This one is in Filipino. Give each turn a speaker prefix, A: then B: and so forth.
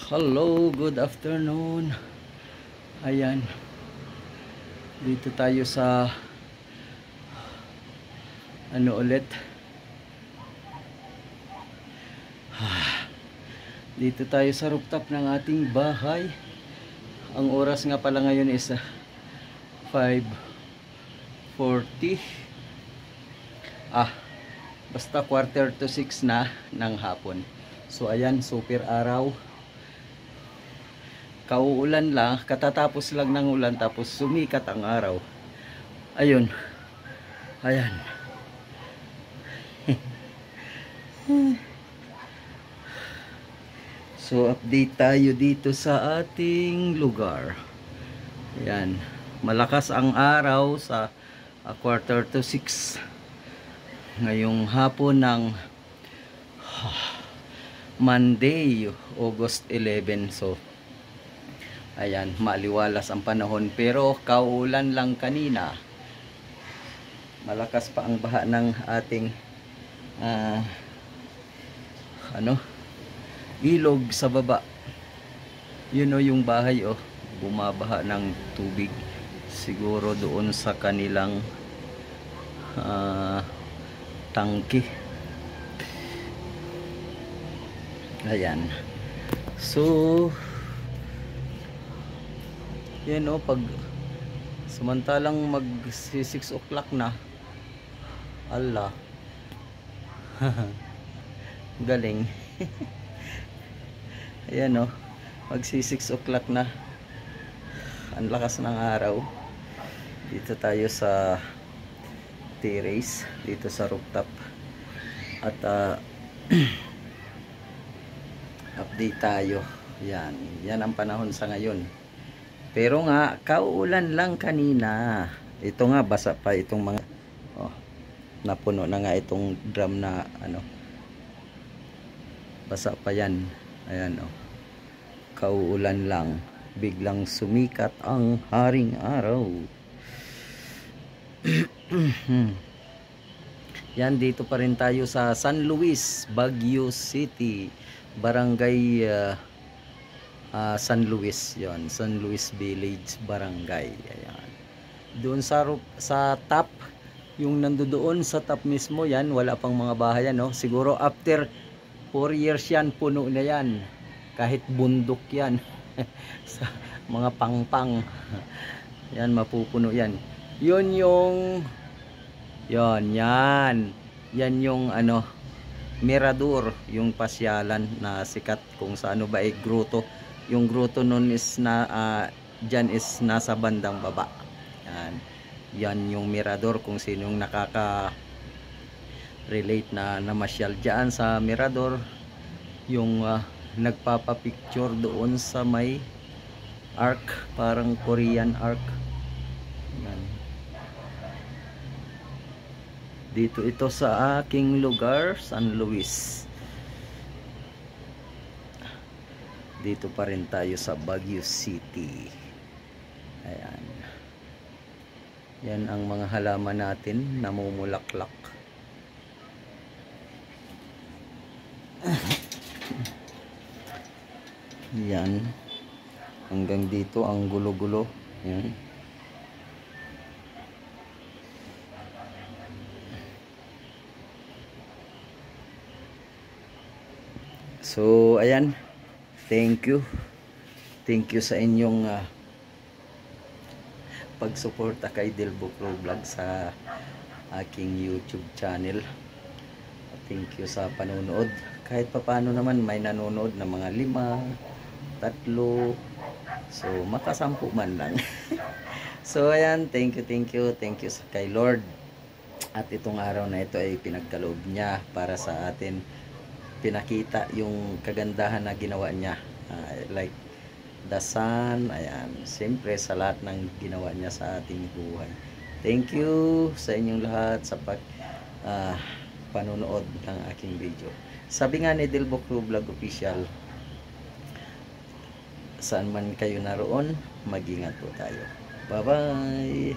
A: Hello, good afternoon. Ayan. Dito tayo sa ano ulit? Dito tayo sa rooftop ng ating bahay. Ang oras nga pala ngayon is 5:40. Basta 5:45 na ng hapon. So ayan, super araw. Kauulan lang, katatapos lang ng ulan tapos sumikat ang araw. Ayun. Ayan. So update tayo dito sa ating lugar. Ayan. Malakas ang araw sa 5:45 ngayong hapon ng Monday, August 11. So ayan, maliwalas ang panahon pero kaulan lang kanina. Malakas pa ang baha ng ating ilog sa baba. Yun o, yung bahay o, bumabaha ng tubig. Siguro doon sa kanilang tangke. Ayan. So yan o, pag samantalang mag 6 o'clock na, ala galing. Ayan o, mag 6 o'clock na, ang lakas ng araw. Dito tayo sa terrace, dito sa rooftop, at update tayo. Yan ang panahon sa ngayon. Pero nga, kauulan lang kanina. Ito nga, basa pa itong mga, napuno na nga itong drum na, basa pa yan. Ayan, kauulan lang. Biglang sumikat ang haring araw. Yan, dito pa rin tayo sa San Luis, Baguio City. Barangay San Luis, yon, San Luis Village Barangay. Ayan. Doon sa top, yung nandoon sa top mismo, yan, wala pang mga bahay yan, no? Siguro after 4 years yan, puno na yan. Kahit bundok yan. Sa mga pangpang. Yan, mapupuno yan. Yun yung yan yung Mirador, yung pasyalan na sikat kung sa ba ay grotto. Yung grotto nun is dyan is nasa bandang baba. Yan yung Mirador, kung sinong nakaka-relate na namasyal dyan sa Mirador, yung nagpapapicture doon sa may arc, parang Korean arc. Yan. Dito ito sa aking lugar, San Luis. Dito pa rin tayo sa Baguio City. Ayan. Yan ang mga halaman natin, namumulaklak. Yan. Hanggang dito ang gulo-gulo. Yan. So, ayan. Thank you sa inyong pagsuporta kay Delbo Pro Vlog sa aking YouTube channel. Thank you sa panonood. Kahit papaano naman may nanonood na mga 5, 3, so makasampu man lang. So ayan, thank you sa kay Lord. At itong araw na ito ay pinagkaloob niya para sa atin. Pinakita yung kagandahan na ginawa niya, like the sun. Ayan, siyempre sa lahat ng ginawa niya sa ating buhay. Thank you sa inyong lahat sa panonood ng aking video. Sabi nga ni Delbo Pro Vlog Official, saan man kayo naroon, mag-ingat po tayo. Bye bye.